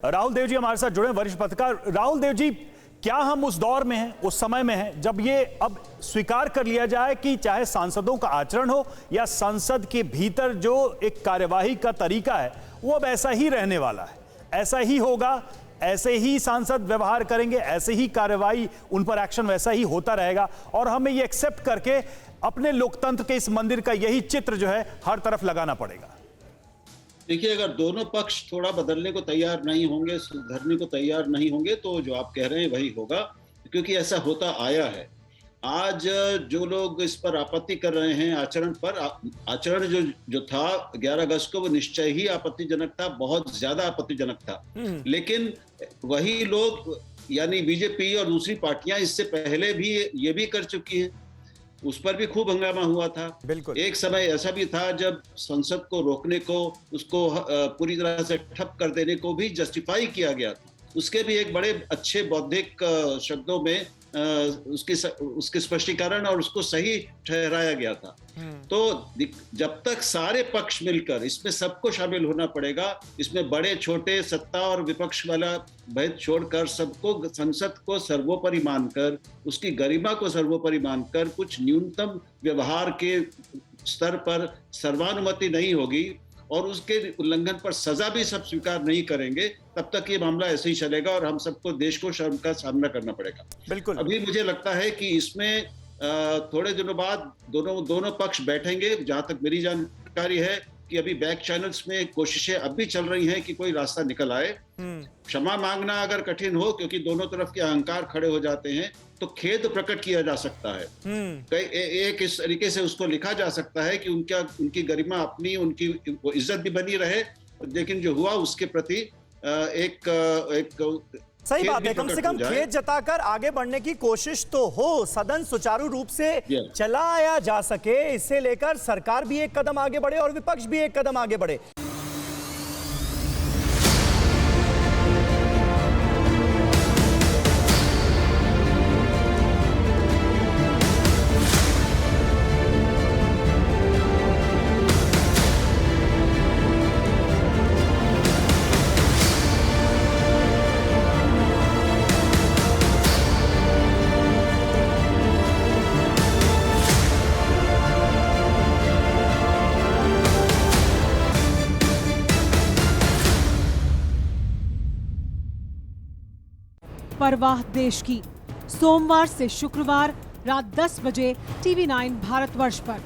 राहुल देव जी हमारे साथ जुड़े, वरिष्ठ पत्रकार। राहुल देव जी, क्या हम उस दौर में हैं, उस समय में हैं जब ये अब स्वीकार कर लिया जाए कि चाहे सांसदों का आचरण हो या संसद के भीतर जो एक कार्यवाही का तरीका है वो अब ऐसा ही रहने वाला है, ऐसा ही होगा, ऐसे ही सांसद व्यवहार करेंगे, ऐसे ही कार्यवाही, उन पर एक्शन वैसा ही होता रहेगा और हमें ये एक्सेप्ट करके अपने लोकतंत्र के इस मंदिर का यही चित्र जो है हर तरफ लगाना पड़ेगा? देखिए, अगर दोनों पक्ष थोड़ा बदलने को तैयार नहीं होंगे, सुधरने को तैयार नहीं होंगे, तो जो आप कह रहे हैं वही होगा, क्योंकि ऐसा होता आया है। आज जो लोग इस पर आपत्ति कर रहे हैं आचरण पर, आचरण जो था 11 अगस्त को, वो निश्चय ही आपत्तिजनक था, बहुत ज्यादा आपत्तिजनक था। लेकिन वही लोग यानी बीजेपी और दूसरी पार्टियां इससे पहले भी ये भी कर चुकी हैं, उस पर भी खूब हंगामा हुआ था। बिल्कुल। एक समय ऐसा भी था जब संसद को रोकने को, उसको पूरी तरह से ठप कर देने को भी जस्टिफाई किया गया था। उसके भी एक बड़े अच्छे बौद्धिक शब्दों में उसके स्पष्टीकरण और उसको सही ठहराया गया था। तो जब तक सारे पक्ष मिलकर, इसमें सबको शामिल होना पड़ेगा, इसमें बड़े छोटे सत्ता और विपक्ष वाला भेद छोड़कर सबको, संसद को सर्वोपरि मानकर, उसकी गरिमा को सर्वोपरि मानकर, कुछ न्यूनतम व्यवहार के स्तर पर सर्वानुमति नहीं होगी और उसके उल्लंघन पर सजा भी सब स्वीकार नहीं करेंगे, तब तक ये मामला ऐसे ही चलेगा और हम सबको, देश को शर्म का सामना करना पड़ेगा। बिल्कुल। अभी मुझे लगता है कि इसमें थोड़े दिनों बाद दोनों पक्ष बैठेंगे। जहां तक मेरी जानकारी है कि अभी बैक चैनल्स में कोशिशें अब भी चल रही हैं कि कोई रास्ता निकल आए। क्षमा मांगना अगर कठिन हो, क्योंकि दोनों तरफ के अहंकार खड़े हो जाते हैं, तो खेद प्रकट किया जा सकता है। एक इस तरीके से उसको लिखा जा सकता है कि उनकी गरिमा अपनी, उनकी इज्जत भी बनी रहे, लेकिन जो हुआ उसके प्रति एक सही बात है, कम से कम खेद जताकर आगे बढ़ने की कोशिश तो हो, सदन सुचारू रूप से चलाया जा सके, इससे लेकर सरकार भी एक कदम आगे बढ़े और विपक्ष भी एक कदम आगे बढ़े। परवाह देश की, सोमवार से शुक्रवार रात 10 बजे TV9 भारतवर्ष पर।